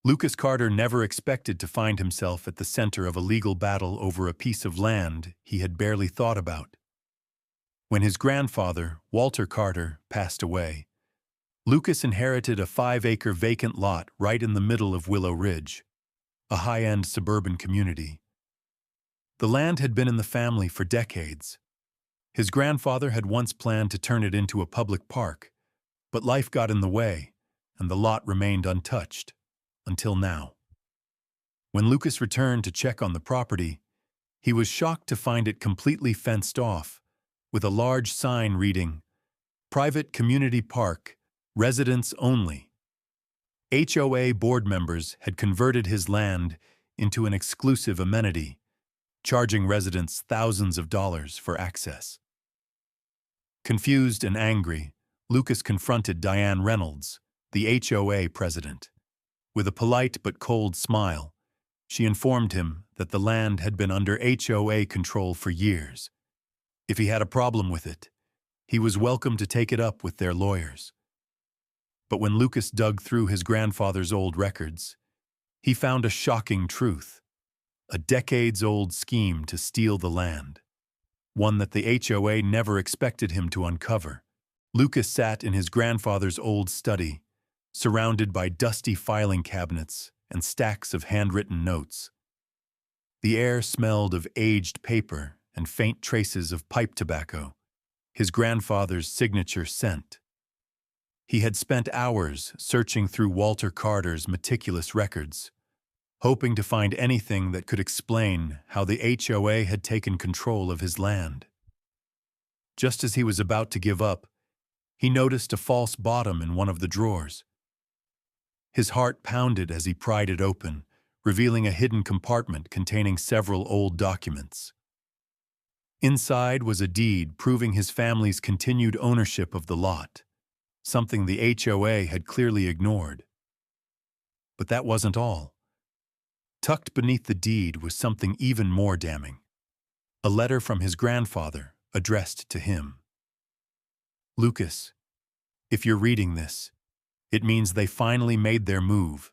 Lucas Carter never expected to find himself at the center of a legal battle over a piece of land he had barely thought about. When his grandfather, Walter Carter, passed away, Lucas inherited a 5-acre vacant lot right in the middle of Willow Ridge, a high-end suburban community. The land had been in the family for decades. His grandfather had once planned to turn it into a public park, but life got in the way, and the lot remained untouched, until now. When Lucas returned to check on the property, he was shocked to find it completely fenced off, with a large sign reading, "Private Community Park, Residents Only." HOA board members had converted his land into an exclusive amenity, charging residents thousands of dollars for access. Confused and angry, Lucas confronted Diane Reynolds, the HOA president. With a polite but cold smile, she informed him that the land had been under HOA control for years. If he had a problem with it, he was welcome to take it up with their lawyers. But when Lucas dug through his grandfather's old records, he found a shocking truth: a decades-old scheme to steal the land, one that the HOA never expected him to uncover. Lucas sat in his grandfather's old study, surrounded by dusty filing cabinets and stacks of handwritten notes. The air smelled of aged paper and faint traces of pipe tobacco, his grandfather's signature scent. He had spent hours searching through Walter Carter's meticulous records, hoping to find anything that could explain how the HOA had taken control of his land. Just as he was about to give up, he noticed a false bottom in one of the drawers. His heart pounded as he pried it open, revealing a hidden compartment containing several old documents. Inside was a deed proving his family's continued ownership of the lot, something the HOA had clearly ignored. But that wasn't all. Tucked beneath the deed was something even more damning: a letter from his grandfather addressed to him. "Lucas, if you're reading this, it means they finally made their move."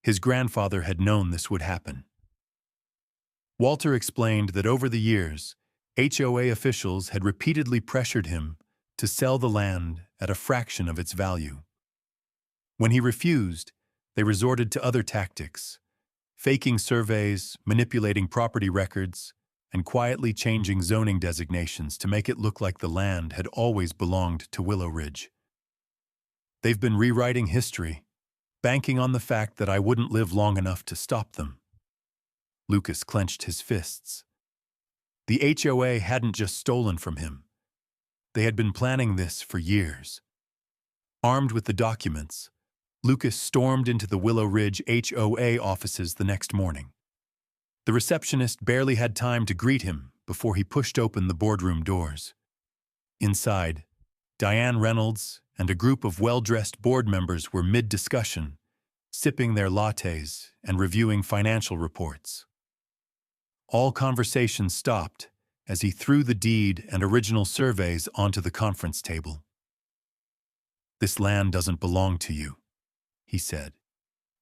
His grandfather had known this would happen. Walter explained that over the years, HOA officials had repeatedly pressured him to sell the land at a fraction of its value. When he refused, they resorted to other tactics: faking surveys, manipulating property records, and quietly changing zoning designations to make it look like the land had always belonged to Willow Ridge. "They've been rewriting history, banking on the fact that I wouldn't live long enough to stop them." Lucas clenched his fists. The HOA hadn't just stolen from him. They had been planning this for years. Armed with the documents, Lucas stormed into the Willow Ridge HOA offices the next morning. The receptionist barely had time to greet him before he pushed open the boardroom doors. Inside, Diane Reynolds and a group of well-dressed board members were mid-discussion, sipping their lattes and reviewing financial reports. All conversation stopped as he threw the deed and original surveys onto the conference table. "This land doesn't belong to you," he said,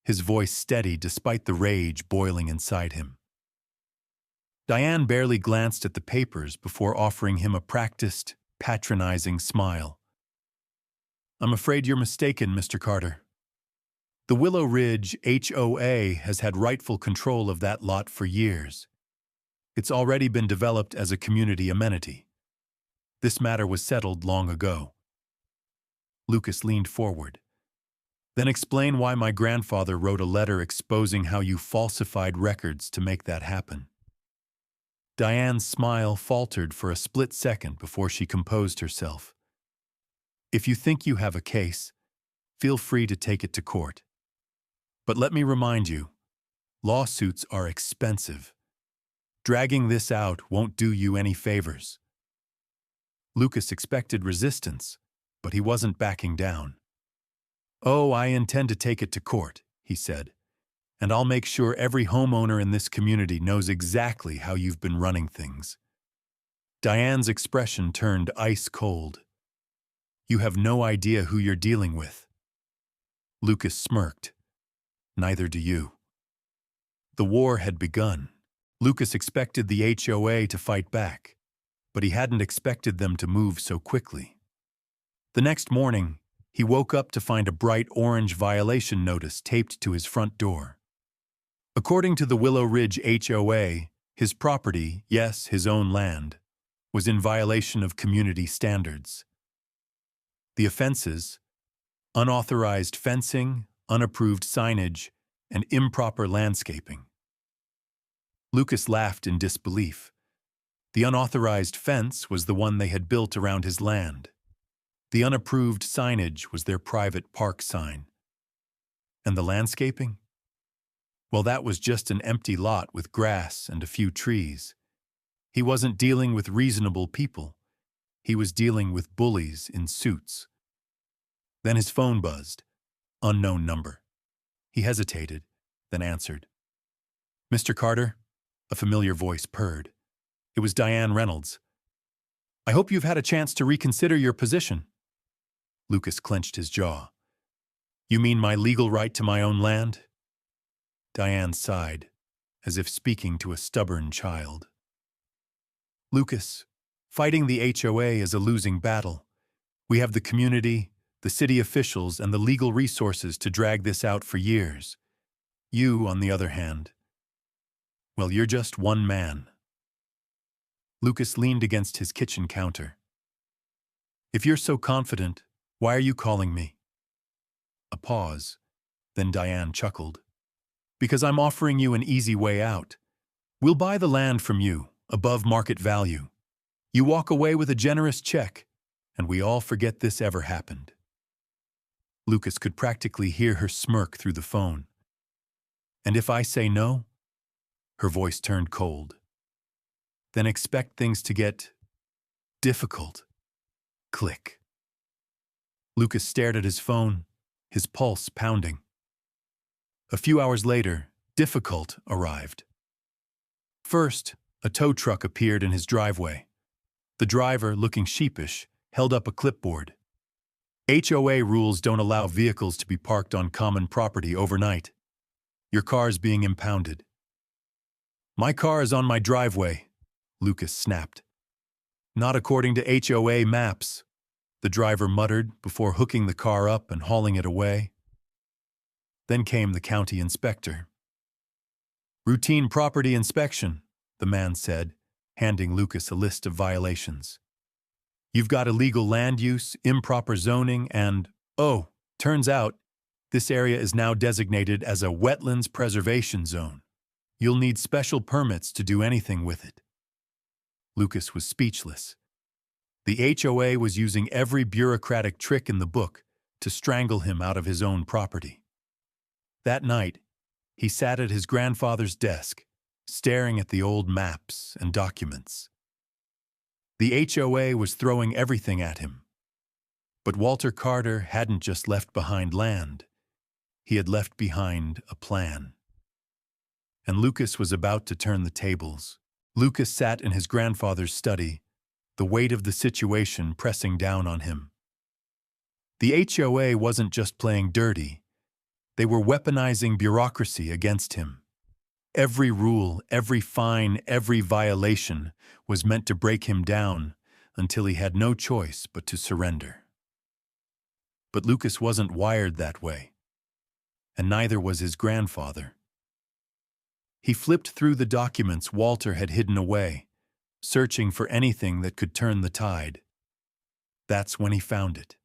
his voice steady despite the rage boiling inside him. Diane barely glanced at the papers before offering him a practiced, patronizing smile. "I'm afraid you're mistaken, Mr. Carter. The Willow Ridge HOA has had rightful control of that lot for years. It's already been developed as a community amenity. This matter was settled long ago." Lucas leaned forward. "Then explain why my grandfather wrote a letter exposing how you falsified records to make that happen." Diane's smile faltered for a split second before she composed herself. "If you think you have a case, feel free to take it to court. But let me remind you, lawsuits are expensive. Dragging this out won't do you any favors." Lucas expected resistance, but he wasn't backing down. "Oh, I intend to take it to court," he said, "and I'll make sure every homeowner in this community knows exactly how you've been running things." Diane's expression turned ice cold. "You have no idea who you're dealing with." Lucas smirked. Neither do you. The war had begun. Lucas expected the HOA to fight back, but he hadn't expected them to move so quickly. The next morning, he woke up to find a bright orange violation notice taped to his front door. According to the Willow Ridge HOA, his property, yes, his own land, was in violation of community standards. The offenses: unauthorized fencing, unapproved signage, and improper landscaping. Lucas laughed in disbelief. The unauthorized fence was the one they had built around his land. The unapproved signage was their private park sign. And the landscaping? Well, that was just an empty lot with grass and a few trees. He wasn't dealing with reasonable people. He was dealing with bullies in suits. Then his phone buzzed. Unknown number. He hesitated, then answered. "Mr. Carter?" A familiar voice purred. It was Diane Reynolds. "I hope you've had a chance to reconsider your position." Lucas clenched his jaw. "You mean my legal right to my own land?" Diane sighed, as if speaking to a stubborn child. "Lucas, fighting the HOA is a losing battle. We have the community, the city officials, and the legal resources to drag this out for years. You, on the other hand, well, you're just one man." Lucas leaned against his kitchen counter. "If you're so confident, why are you calling me?" A pause. Then Diane chuckled. "Because I'm offering you an easy way out. We'll buy the land from you, above market value. You walk away with a generous check, and we all forget this ever happened." Lucas could practically hear her smirk through the phone. "And if I say no?" Her voice turned cold. "Then expect things to get difficult." Click. Lucas stared at his phone, his pulse pounding. A few hours later, difficult arrived. First, a tow truck appeared in his driveway. The driver, looking sheepish, held up a clipboard. "HOA rules don't allow vehicles to be parked on common property overnight. Your car's being impounded." "My car is on my driveway," Lucas snapped. "Not according to HOA maps," the driver muttered before hooking the car up and hauling it away. Then came the county inspector. "Routine property inspection," the man said, handing Lucas a list of violations. "You've got illegal land use, improper zoning, and, oh, turns out, this area is now designated as a wetlands preservation zone. You'll need special permits to do anything with it." Lucas was speechless. The HOA was using every bureaucratic trick in the book to strangle him out of his own property. That night, he sat at his grandfather's desk, staring at the old maps and documents. The HOA was throwing everything at him. But Walter Carter hadn't just left behind land. He had left behind a plan. And Lucas was about to turn the tables. Lucas sat in his grandfather's study, the weight of the situation pressing down on him. The HOA wasn't just playing dirty. They were weaponizing bureaucracy against him. Every rule, every fine, every violation was meant to break him down until he had no choice but to surrender. But Lucas wasn't wired that way, and neither was his grandfather. He flipped through the documents Walter had hidden away, searching for anything that could turn the tide. That's when he found it.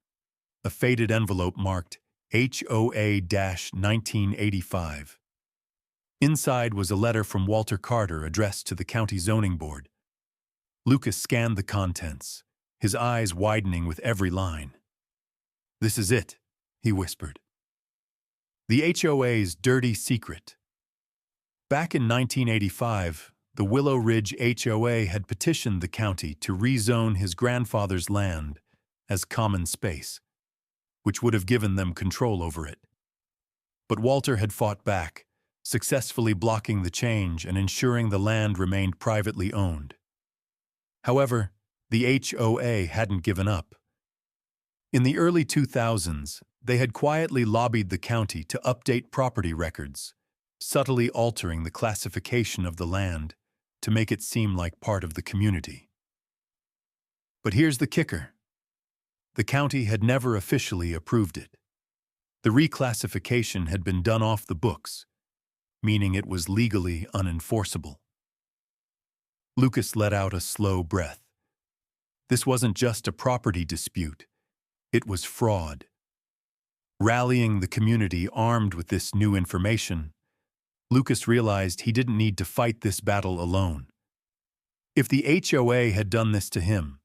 A faded envelope marked HOA-1985. Inside was a letter from Walter Carter addressed to the county zoning board. Lucas scanned the contents, his eyes widening with every line. "This is it," he whispered. The HOA's dirty secret. Back in 1985, the Willow Ridge HOA had petitioned the county to rezone his grandfather's land as common space, which would have given them control over it. But Walter had fought back, successfully blocking the change and ensuring the land remained privately owned. However, the HOA hadn't given up. In the early 2000s, They had quietly lobbied the county to update property records, subtly altering the classification of the land to make it seem like part of the community. But here's the kicker. The county had never officially approved it. The reclassification had been done off the books, meaning it was legally unenforceable. Lucas let out a slow breath. This wasn't just a property dispute. It was fraud. Rallying the community armed with this new information, Lucas realized he didn't need to fight this battle alone. If the HOA had done this to him,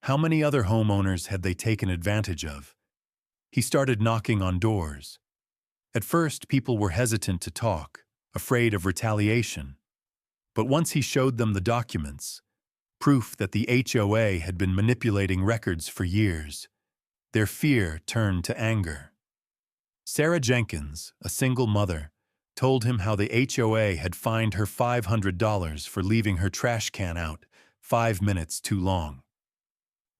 how many other homeowners had they taken advantage of? He started knocking on doors. At first, people were hesitant to talk, afraid of retaliation. But once he showed them the documents, proof that the HOA had been manipulating records for years, their fear turned to anger. Sarah Jenkins, a single mother, told him how the HOA had fined her $500 for leaving her trash can out 5 minutes too long.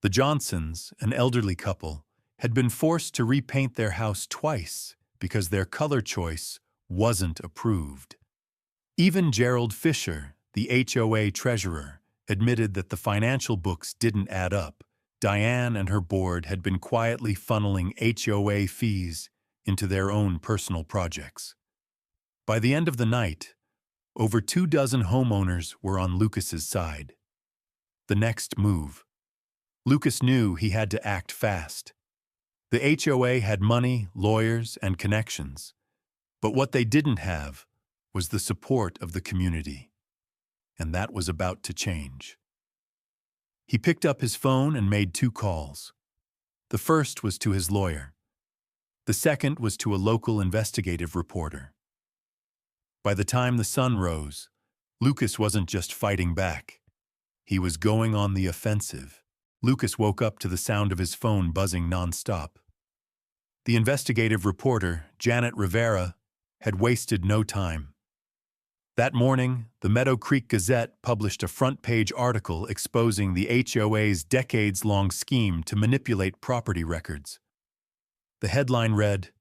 The Johnsons, an elderly couple, had been forced to repaint their house twice because their color choice wasn't approved. Even Gerald Fisher, the HOA treasurer, admitted that the financial books didn't add up. Diane and her board had been quietly funneling HOA fees into their own personal projects. By the end of the night, over 24 homeowners were on Lucas's side. The next move. Lucas knew he had to act fast. The HOA had money, lawyers, and connections. But what they didn't have was the support of the community. And that was about to change. He picked up his phone and made 2 calls. The first was to his lawyer. The second was to a local investigative reporter. By the time the sun rose, Lucas wasn't just fighting back. He was going on the offensive. Lucas woke up to the sound of his phone buzzing nonstop. The investigative reporter, Janet Rivera, had wasted no time. That morning, the Meadow Creek Gazette published a front-page article exposing the HOA's decades-long scheme to manipulate property records. The headline read,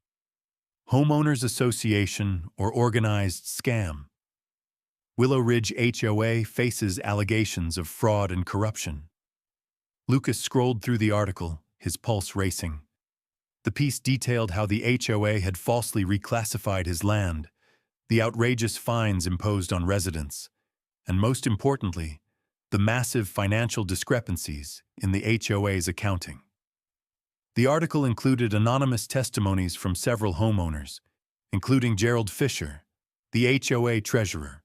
"Homeowners Association or Organized Scam. Willow Ridge HOA faces allegations of fraud and corruption." Lucas scrolled through the article, his pulse racing. The piece detailed how the HOA had falsely reclassified his land, the outrageous fines imposed on residents, and most importantly, the massive financial discrepancies in the HOA's accounting. The article included anonymous testimonies from several homeowners, including Gerald Fisher, the HOA treasurer,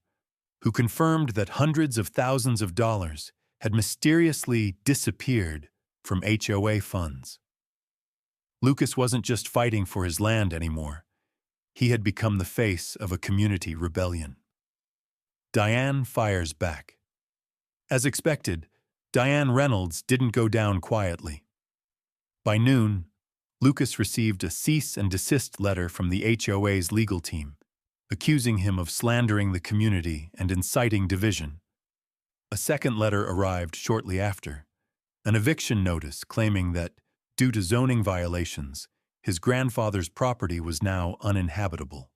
who confirmed that hundreds of thousands of dollars had mysteriously disappeared from HOA funds. Lucas wasn't just fighting for his land anymore. He had become the face of a community rebellion. Diane fires back. As expected, Diane Reynolds didn't go down quietly. By noon, Lucas received a cease and desist letter from the HOA's legal team, accusing him of slandering the community and inciting division. A second letter arrived shortly after, an eviction notice claiming that, due to zoning violations, his grandfather's property was now uninhabitable.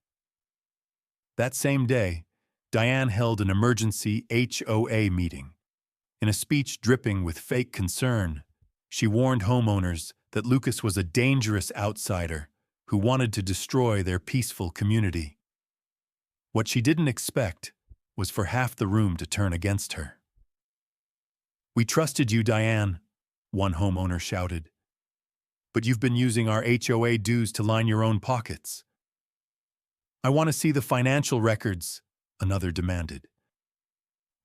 That same day, Diane held an emergency HOA meeting. In a speech dripping with fake concern, she warned homeowners that Lucas was a dangerous outsider who wanted to destroy their peaceful community. What she didn't expect was for half the room to turn against her. "We trusted you, Diane," one homeowner shouted. "But you've been using our HOA dues to line your own pockets." "I want to see the financial records," another demanded.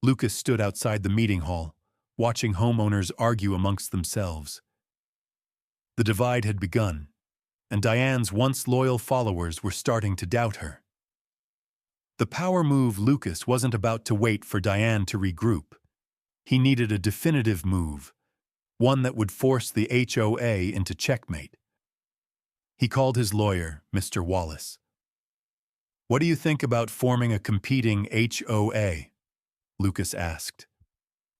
Lucas stood outside the meeting hall, watching homeowners argue amongst themselves. The divide had begun, and Diane's once loyal followers were starting to doubt her. The power move Lucas wasn't about to wait for Diane to regroup. He needed a definitive move, one that would force the HOA into checkmate. He called his lawyer, Mr. Wallace. "What do you think about forming a competing HOA?" Lucas asked.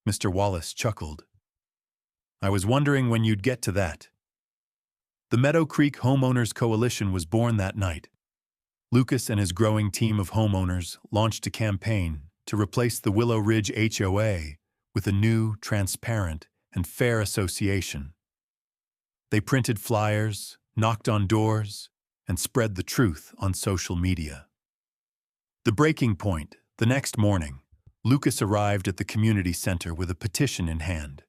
Mr. Wallace chuckled. "I was wondering when you'd get to that." The Meadow Creek Homeowners Coalition was born that night. Lucas and his growing team of homeowners launched a campaign to replace the Willow Ridge HOA with a new, transparent, and fair association. They printed flyers, knocked on doors, and spread the truth on social media. The breaking point, the next morning, Lucas arrived at the community center with a petition in hand.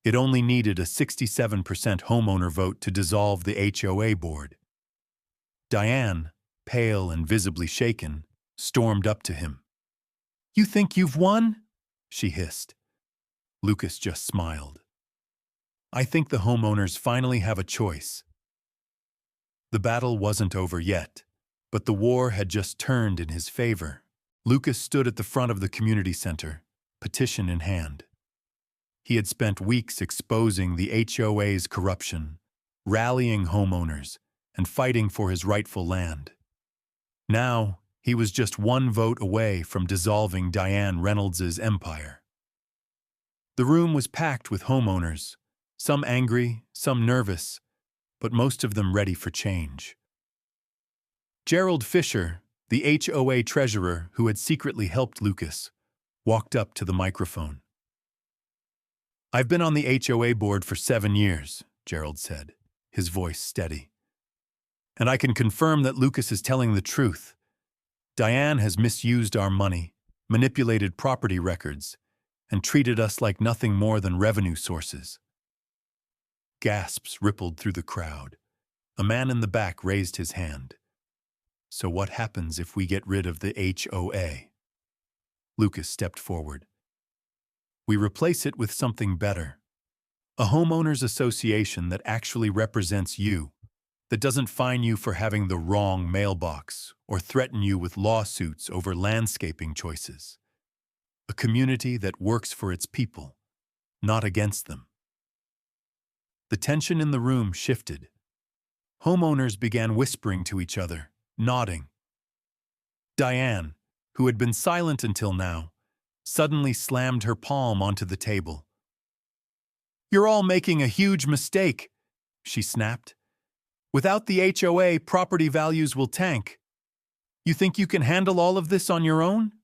It only needed a 67% homeowner vote to dissolve the HOA board. Diane, pale and visibly shaken, stormed up to him. "You think you've won?" she hissed. Lucas just smiled. "I think the homeowners finally have a choice." The battle wasn't over yet, but the war had just turned in his favor. Lucas stood at the front of the community center, petition in hand. He had spent weeks exposing the HOA's corruption, rallying homeowners, and fighting for his rightful land. Now, he was just one vote away from dissolving Diane Reynolds's empire. The room was packed with homeowners, some angry, some nervous, but most of them ready for change. Gerald Fisher, the HOA treasurer who had secretly helped Lucas, walked up to the microphone. "I've been on the HOA board for 7 years, Gerald said, his voice steady. "And I can confirm that Lucas is telling the truth. Diane has misused our money, manipulated property records, and treated us like nothing more than revenue sources." Gasps rippled through the crowd. A man in the back raised his hand. "So what happens if we get rid of the HOA?" Lucas stepped forward. "We replace it with something better. A homeowners association that actually represents you, that doesn't fine you for having the wrong mailbox or threaten you with lawsuits over landscaping choices. A community that works for its people, not against them." The tension in the room shifted. Homeowners began whispering to each other, nodding. Diane, who had been silent until now, suddenly slammed her palm onto the table. "You're all making a huge mistake," she snapped. "Without the HOA, property values will tank. You think you can handle all of this on your own?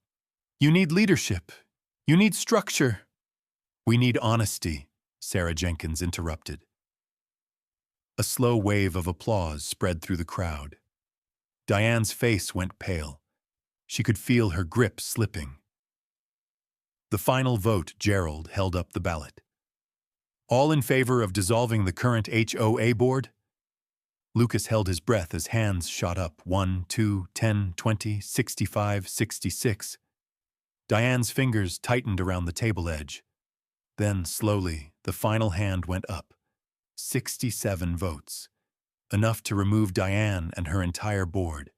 You need leadership. You need structure." "We need honesty," Sarah Jenkins interrupted. A slow wave of applause spread through the crowd. Diane's face went pale. She could feel her grip slipping. The final vote, Gerald held up the ballot. "All in favor of dissolving the current HOA board?" Lucas held his breath as hands shot up 1, 2, 10, 20, 65, 66. Diane's fingers tightened around the table edge. Then, slowly, the final hand went up. 67 votes. Enough to remove Diane and her entire board.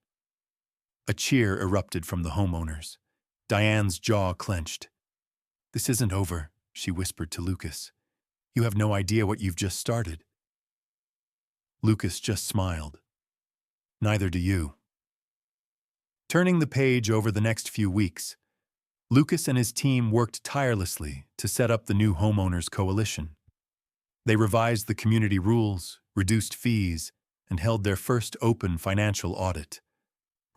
A cheer erupted from the homeowners. Diane's jaw clenched. "This isn't over," she whispered to Lucas. "You have no idea what you've just started." Lucas just smiled. "Neither do you." Turning the page over the next few weeks, Lucas and his team worked tirelessly to set up the new homeowners coalition. They revised the community rules, reduced fees, and held their first open financial audit,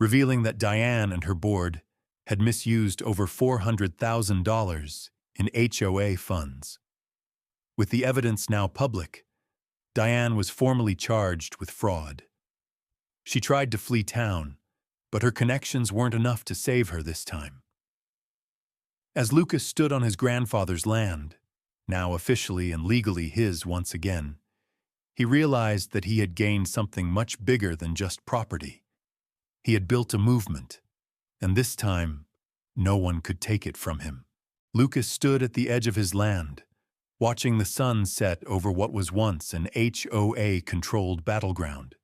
revealing that Diane and her board had misused over $400,000 in HOA funds. With the evidence now public, Diane was formally charged with fraud. She tried to flee town, but her connections weren't enough to save her this time. As Lucas stood on his grandfather's land, now officially and legally his once again, he realized that he had gained something much bigger than just property. He had built a movement, and this time, no one could take it from him. Lucas stood at the edge of his land, watching the sun set over what was once an HOA-controlled battleground.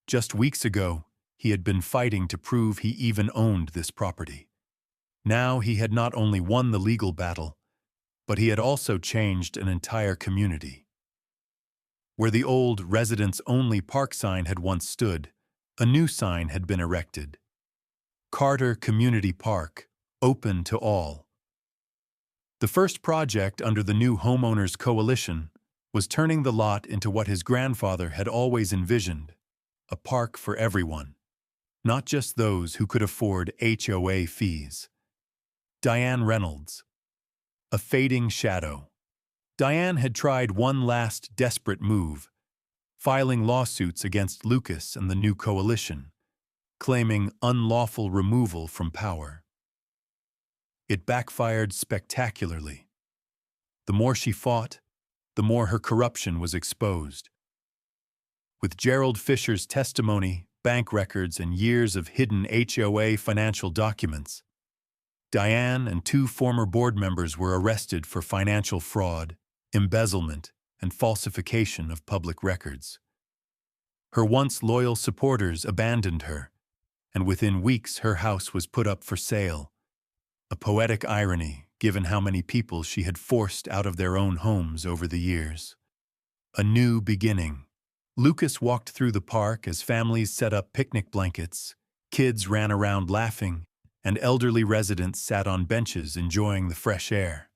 Just weeks ago, he had been fighting to prove he even owned this property. Now he had not only won the legal battle, but he had also changed an entire community. Where the old residents-only park sign had once stood, a new sign had been erected. Carter Community Park, open to all. The first project under the new Homeowners Coalition was turning the lot into what his grandfather had always envisioned, a park for everyone, not just those who could afford HOA fees. Diane Reynolds. A fading shadow. Diane had tried one last desperate move, filing lawsuits against Lucas and the new coalition, claiming unlawful removal from power. It backfired spectacularly. The more she fought, the more her corruption was exposed. With Gerald Fisher's testimony, bank records, and years of hidden HOA financial documents, Diane and 2 former board members were arrested for financial fraud, embezzlement, and falsification of public records. Her once loyal supporters abandoned her, and within weeks her house was put up for sale. A poetic irony, given how many people she had forced out of their own homes over the years. A new beginning. Lucas walked through the park as families set up picnic blankets, kids ran around laughing, and elderly residents sat on benches enjoying the fresh air.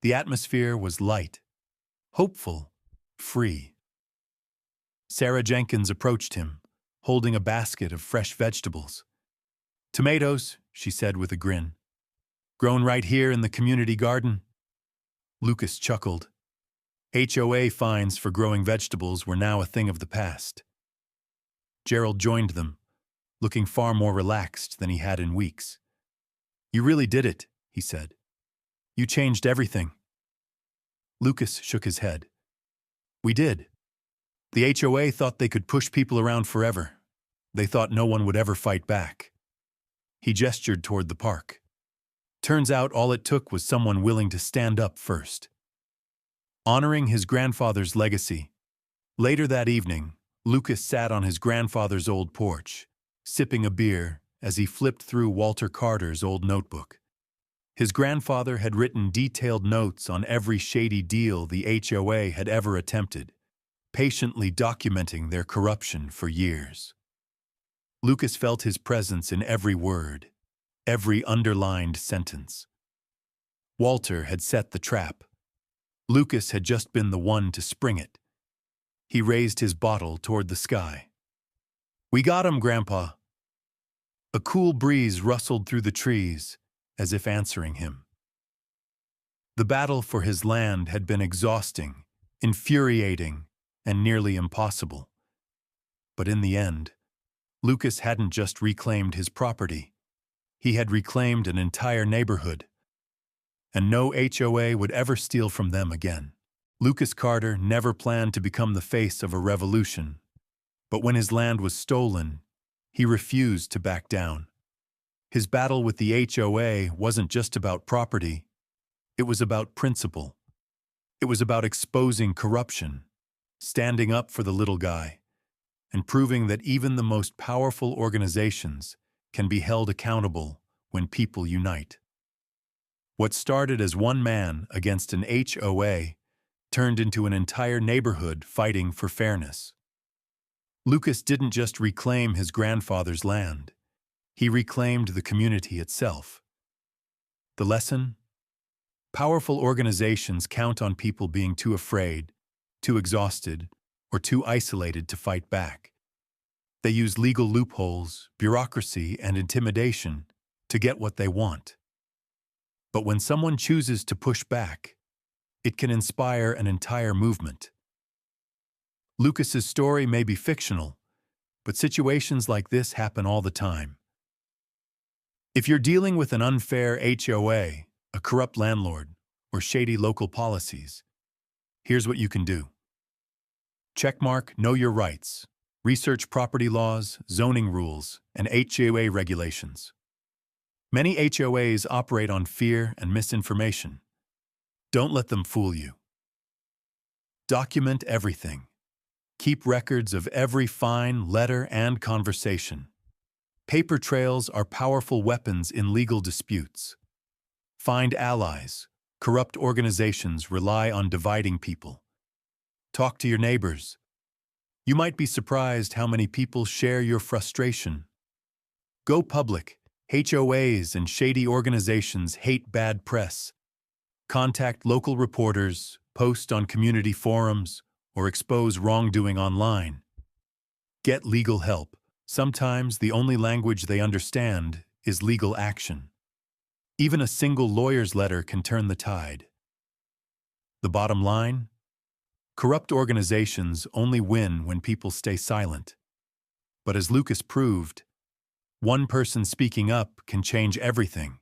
The atmosphere was light, hopeful, free. Sarah Jenkins approached him, holding a basket of fresh vegetables. "Tomatoes," she said with a grin. "Grown right here in the community garden." Lucas chuckled. HOA fines for growing vegetables were now a thing of the past. Gerald joined them, looking far more relaxed than he had in weeks. "You really did it," he said. "You changed everything." Lucas shook his head. "We did. The HOA thought they could push people around forever. They thought no one would ever fight back." He gestured toward the park. "Turns out all it took was someone willing to stand up first." Honoring his grandfather's legacy. Later that evening, Lucas sat on his grandfather's old porch, sipping a beer as he flipped through Walter Carter's old notebook. His grandfather had written detailed notes on every shady deal the HOA had ever attempted, patiently documenting their corruption for years. Lucas felt his presence in every word, every underlined sentence. Walter had set the trap. Lucas had just been the one to spring it. He raised his bottle toward the sky. "We got him, Grandpa." A cool breeze rustled through the trees, as if answering him. The battle for his land had been exhausting, infuriating, and nearly impossible. But in the end, Lucas hadn't just reclaimed his property. He had reclaimed an entire neighborhood. And no HOA would ever steal from them again. Lucas Carter never planned to become the face of a revolution, but when his land was stolen, he refused to back down. His battle with the HOA wasn't just about property, it was about principle. It was about exposing corruption, standing up for the little guy, and proving that even the most powerful organizations can be held accountable when people unite. What started as one man against an HOA turned into an entire neighborhood fighting for fairness. Lucas didn't just reclaim his grandfather's land, he reclaimed the community itself. The lesson? Powerful organizations count on people being too afraid, too exhausted, or too isolated to fight back. They use legal loopholes, bureaucracy, and intimidation to get what they want. But when someone chooses to push back, it can inspire an entire movement. Lucas's story may be fictional, but situations like this happen all the time. If you're dealing with an unfair HOA, a corrupt landlord, or shady local policies, here's what you can do. Checkmark Know Your Rights. Research property laws, zoning rules, and HOA regulations. Many HOAs operate on fear and misinformation. Don't let them fool you. Document everything. Keep records of every fine, letter, and conversation. Paper trails are powerful weapons in legal disputes. Find allies. Corrupt organizations rely on dividing people. Talk to your neighbors. You might be surprised how many people share your frustration. Go public. HOAs and shady organizations hate bad press. Contact local reporters, post on community forums, or expose wrongdoing online. Get legal help. Sometimes the only language they understand is legal action. Even a single lawyer's letter can turn the tide. The bottom line? Corrupt organizations only win when people stay silent. But as Lucas proved, one person speaking up can change everything.